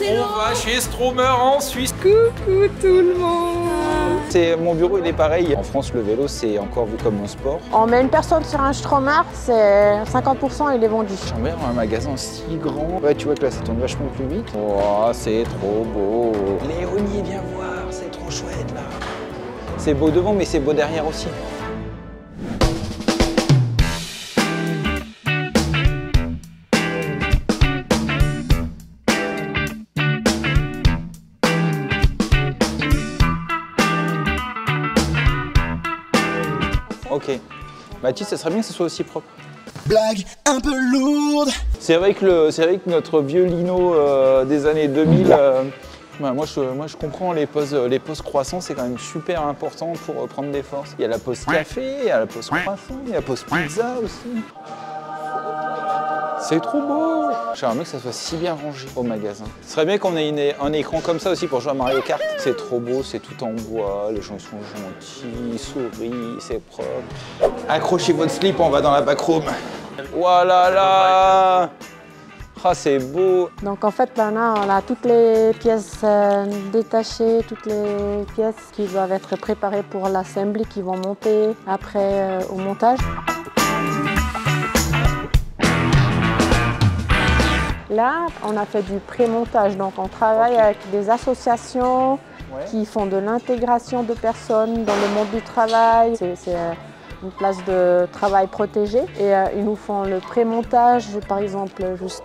On va chez Stromer en Suisse. Coucou tout le monde. Mon bureau il est pareil. En France le vélo c'est encore vu comme un sport. On met une personne sur un Stromer, c'est 50% il est vendu. J'aimerais avoir un magasin si grand. Ouais tu vois que là ça tourne vachement plus vite. Oh c'est trop beau. Léonie viens voir, c'est trop chouette là. C'est beau devant mais c'est beau derrière aussi. Ok. Mathilde, ça serait bien que ce soit aussi propre. Blague un peu lourde. C'est vrai que notre vieux lino des années 2000, moi je comprends les pauses croissants, c'est quand même super important pour prendre des forces. Il y a la pause café, il y a la pause croissant, il y a la pause pizza aussi. C'est trop beau! J'aimerais que ça soit si bien rangé au magasin. Ce serait bien qu'on ait un écran comme ça aussi pour jouer à Mario Kart. C'est trop beau, c'est tout en bois, les gens sont gentils, ils sourient, c'est propre. Accrochez votre slip, on va dans la backroom. Voilà là! Ah, c'est beau! Donc en fait maintenant on a toutes les pièces détachées, toutes les pièces qui doivent être préparées pour l'assembly, qui vont monter après au montage. Là, on a fait du pré-montage, donc on travaille avec des associations qui font de l'intégration de personnes dans le monde du travail. C'est une place de travail protégée et ils nous font le pré-montage, par exemple juste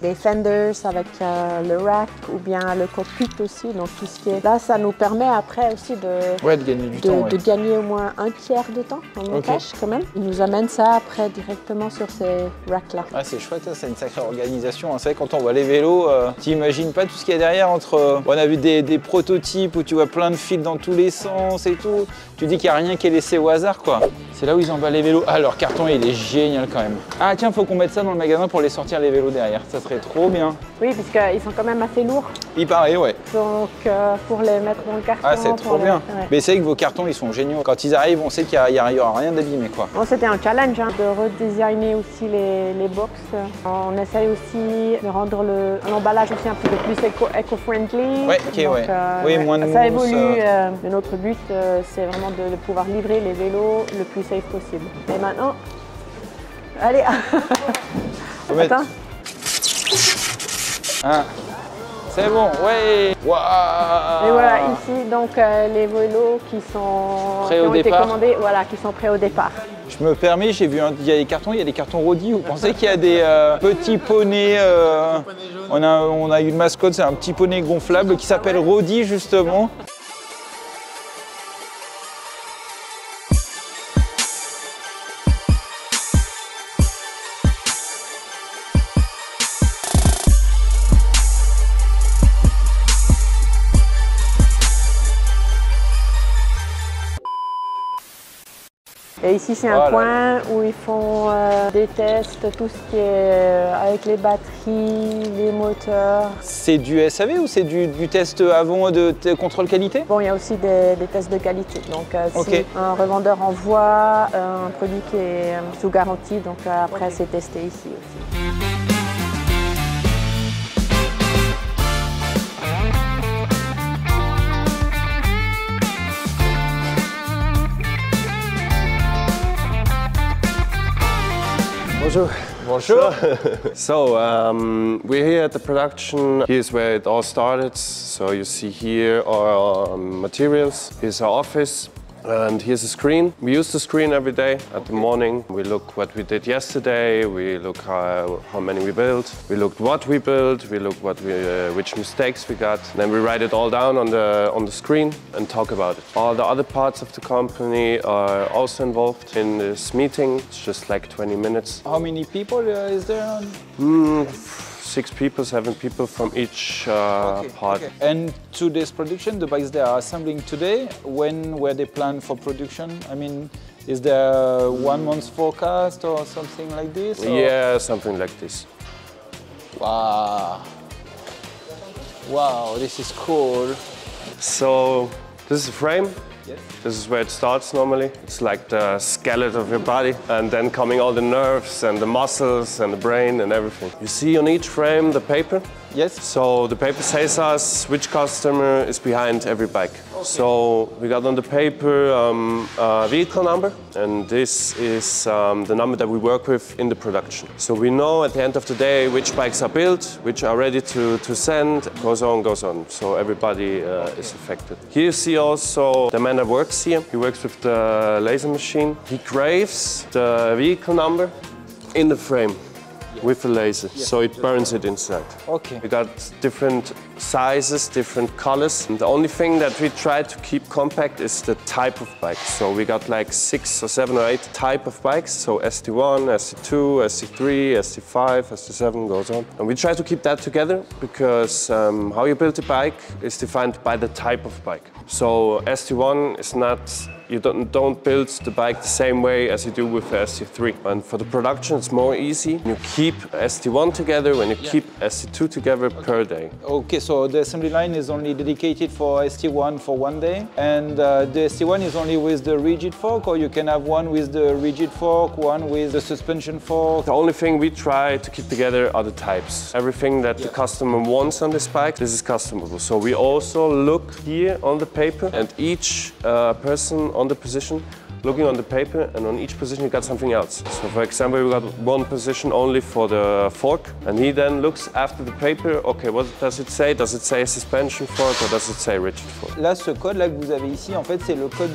des fenders avec le rack ou bien le cockpit aussi, donc tout ce qui est là, ça nous permet après aussi de gagner au moins un tiers de temps en montage quand même. Ils nous amènent ça après directement sur ces racks là. Ah, c'est chouette, c'est une sacrée organisation. C'est vrai quand on voit les vélos, tu n'imagines pas tout ce qu'il y a derrière entre. On a vu des prototypes où tu vois plein de fils dans tous les sens et tout. Tu dis qu'il n'y a rien qui est laissé au hasard quoi. C'est là où ils emballent les vélos. Ah, leur carton il est génial quand même. Ah tiens, faut qu'on mette ça dans le magasin pour les sortir les vélos derrière. Ça serait trop bien. Oui, puisqu'ils sont quand même assez lourds. Il paraît, ouais. Donc pour les mettre dans le carton. Ah, c'est trop bien. Ouais. Mais c'est vrai que vos cartons ils sont géniaux. Quand ils arrivent, on sait qu'il n'y aura rien d'abîmé quoi. Bon, c'était un challenge de redesigner aussi les box. On essaye aussi de rendre l'emballage aussi un peu plus éco-friendly. Ouais, ok, donc, ouais. Oui, moins de mousse. Ça évolue. Mais notre but, c'est vraiment de pouvoir livrer les vélos le plus safe possible. Et maintenant, allez. Attends. Ah. C'est bon, ouais. Waouh. Et voilà, ici, donc, les vélos qui ont été commandés, voilà, qui sont prêts au départ. Je me permets, j'ai vu, il y a des cartons Roddy. Vous pensez qu'il y a des petits poneys on a une mascotte, c'est un petit poney gonflable qui s'appelle Roddy, justement. Et ici, c'est un coin où ils font des tests, tout ce qui est avec les batteries, les moteurs. C'est du SAV ou c'est du test avant de contrôle qualité? Bon, il y a aussi des tests de qualité. Donc, si un revendeur envoie un produit qui est sous garantie, donc après, c'est testé ici aussi. Bonjour. Bonjour. So, we're here at the production. Here's where it all started. So you see here our materials. Here's our office. And here's a screen. We use the screen every day at the morning. We look what we did yesterday. We look how many we built. We looked what we built. We look which mistakes we got. Then we write it all down on the screen and talk about it. All the other parts of the company are also involved in this meeting. It's just like 20 minutes. How many people is there? 6 people, 7 people from each part. Okay. And to this production, the bikes they are assembling today, when were they planned for production? I mean, is there 1 month's forecast or something like this? Or? Yeah, something like this. Wow. Wow, this is cool. So, this is the frame. This is where it starts normally. It's like the skeleton of your body, and then coming all the nerves and the muscles and the brain and everything. You see on each frame the paper. Yes. So the paper says us which customer is behind every bike. Okay. So we got on the paper a vehicle number, and this is the number that we work with in the production. So we know at the end of the day which bikes are built, which are ready to send, goes on. So everybody is affected. Here you see also the man that works here. He works with the laser machine. He graves the vehicle number in the frame with a laser, so it burns it inside. Okay. We got different sizes, different colors. And the only thing that we try to keep compact is the type of bike. So we got like 6 or 7 or 8 type of bikes. So ST1, ST2, ST3, ST5, ST7 goes on. And we try to keep that together because how you build a bike is defined by the type of bike. So ST1 is not, you don't build the bike the same way as you do with ST3. And for the production, it's more easy. You keep ST1 together when you keep ST2 together per day. Okay, so the assembly line is only dedicated for ST1 for 1 day, and the ST1 is only with the rigid fork, or you can have one with the rigid fork, one with the suspension fork? The only thing we try to keep together are the types. Everything that the customer wants on this bike, this is customizable. So we also look here on the paper, and each person on the position, looking on the paper, and on each position you got something else. So for example, we got one position only for the fork, and he then looks after the paper, okay, what does it say? Does it say suspension fork or does it say rigid fork? Là, ce code là que vous avez ici, en fait, c'est le code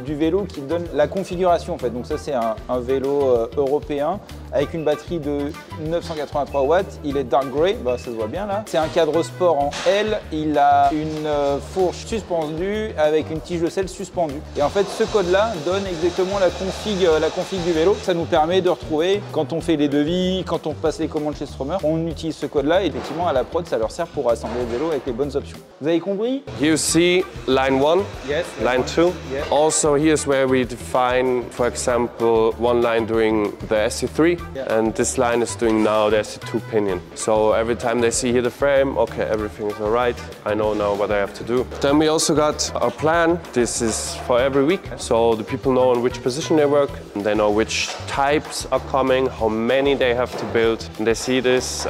du vélo qui donne la configuration, en fait. Donc ça, c'est un vélo européen avec une batterie de 983 watts. Il est dark grey, bah, ça se voit bien là. C'est un cadre sport en L. Il a une fourche suspendue avec une tige de selle suspendue. Et en fait, ce code-là donne exactement la config du vélo. Ça nous permet de retrouver quand on fait les devis, quand on passe les commandes chez Stromer, on utilise ce code-là et effectivement à la prod, ça leur sert pour assembler le vélo avec les bonnes options. Vous avez compris? Here you see line 1, yes, line 2. Yes. Also here's where we define, for example, one line doing the ST3, and this line is doing now the ST2 pinion. So every time they see here the frame, okay, everything is all right. I know now what I have to do. Then we also got our plan. This is for every week, so the people know on which position they work, and they know which types are coming, how many they have to build, and they see this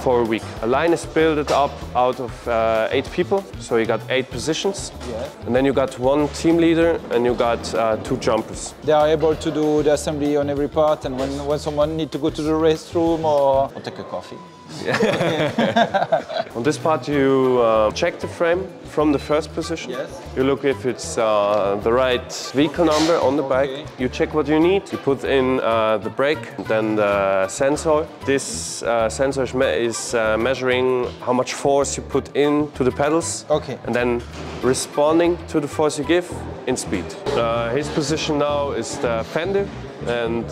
for a week. A line is built up out of 8 people, so you got 8 positions, and then you got 1 team leader and you got 2 jumpers. They are able to do the assembly on every part, and when someone needs to go to the restroom or take a coffee. On this part you check the frame from the first position. Yes. You look if it's the right vehicle number on the bike. You check what you need. You put in the brake, then the sensor. This sensor is measuring how much force you put into the pedals. Okay. And then responding to the force you give in speed. His position now is the fender and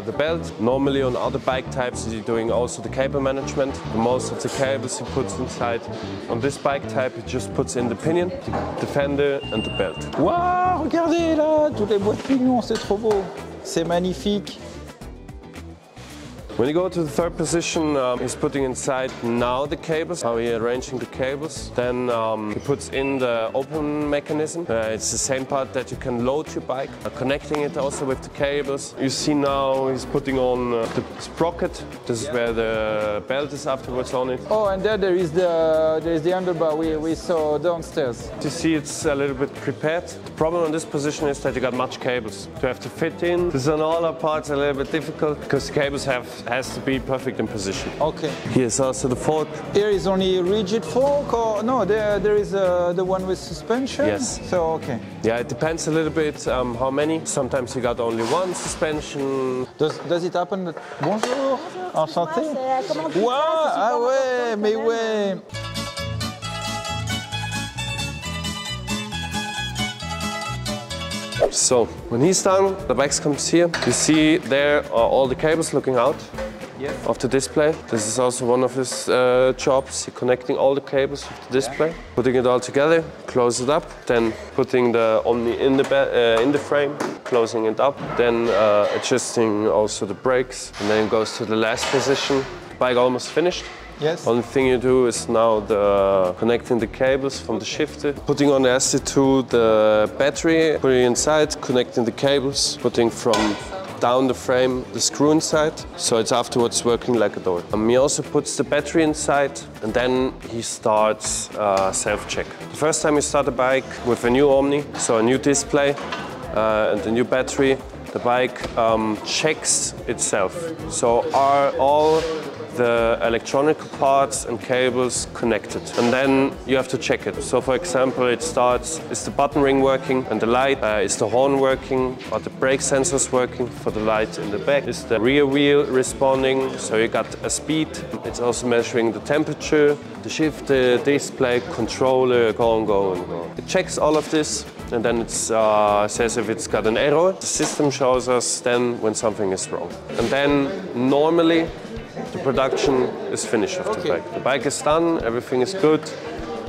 the belt. Normally on other bike types you're doing also the cable management. Most of the cables he puts inside. On this bike type he just puts in the pinion, the fender and the belt. Waouh, regardez là, toutes les boîtes pignons, c'est trop beau. C'est magnifique. When you go to the third position, he's putting inside now the cables, how he's arranging the cables. Then he puts in the open mechanism. It's the same part that you can load your bike, connecting it also with the cables. You see now he's putting on the sprocket. This is where the belt is afterwards on it. Oh, and there is the handlebar we saw downstairs. You see it's a little bit prepared. The problem on this position is that you got much cables to have to fit in. This on all our parts a little bit difficult because the cables has to be perfect in position. Okay. Here's also the fork. Here is only rigid fork, or no? There is the one with suspension. Yes. So okay. Yeah, it depends a little bit how many. Sometimes you got only one suspension. Does it happen that... Bonjour. Enchanté. Wow, ah ouais, mais ouais. So, when he's done, the bike comes here. You see there are all the cables looking out of the display. This is also one of his jobs, connecting all the cables with the display, putting it all together, close it up, then putting the Omni in the frame, closing it up, then adjusting also the brakes, and then it goes to the last position. The bike almost finished. Yes. Only thing you do is now connecting the cables from the shifter, putting on the ST2 the battery, putting it inside, connecting the cables, putting from down the frame the screw inside, so it's afterwards working like a door. He also puts the battery inside, and then he starts self-check. The first time you start a bike with a new Omni, so a new display and a new battery, the bike checks itself. So are all the electronic parts and cables connected? And then you have to check it. So for example, it starts, is the button ring working and the light? Is the horn working? Are the brake sensors working for the light in the back? Is the rear wheel responding? So you got a speed. It's also measuring the temperature, the shift, the display, controller, go and go and go. It checks all of this, and then it says if it's got an error. The system shows us then when something is wrong. And then normally the production is finished of the bike. The bike is done, everything is good,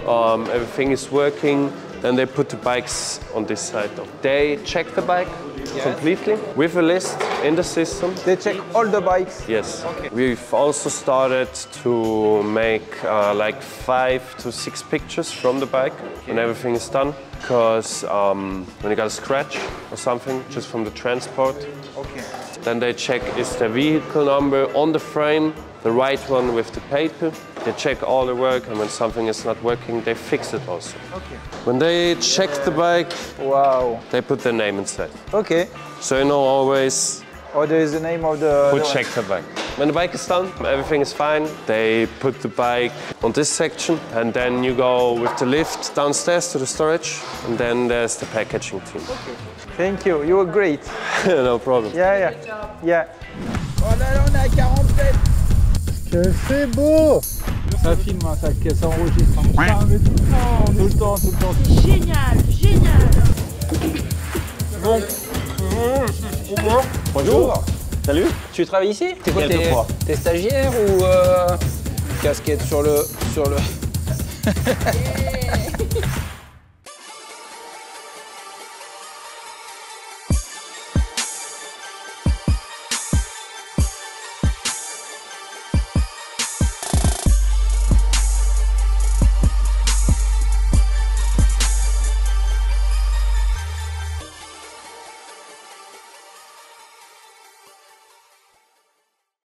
everything is working. Then they put the bikes on this side. They check the bike completely with a list in the system. They check all the bikes? Yes. Okay. We've also started to make like 5 to 6 pictures from the bike when everything is done. Because when you got a scratch or something, just from the transport, then they check is the vehicle number on the frame the right one with the paper. They check all the work, and when something is not working, they fix it also. When they check the bike, they put their name inside. So you know always there is the name of the... who checked the bike. When the bike is done, everything is fine. They put the bike on this section, and then you go with the lift downstairs to the storage, and then there's the packaging team. Thank you, you were great. No problem. Yeah. Oh là là, on est à 47. Que c'est beau! Ça filme, hein, ça enregistre. Ah, mais tout le temps. C'est génial. Bon. Bonjour. Salut. Tu travailles ici? T'es quoi, Quelquefois. t'es stagiaire ou casquette sur le...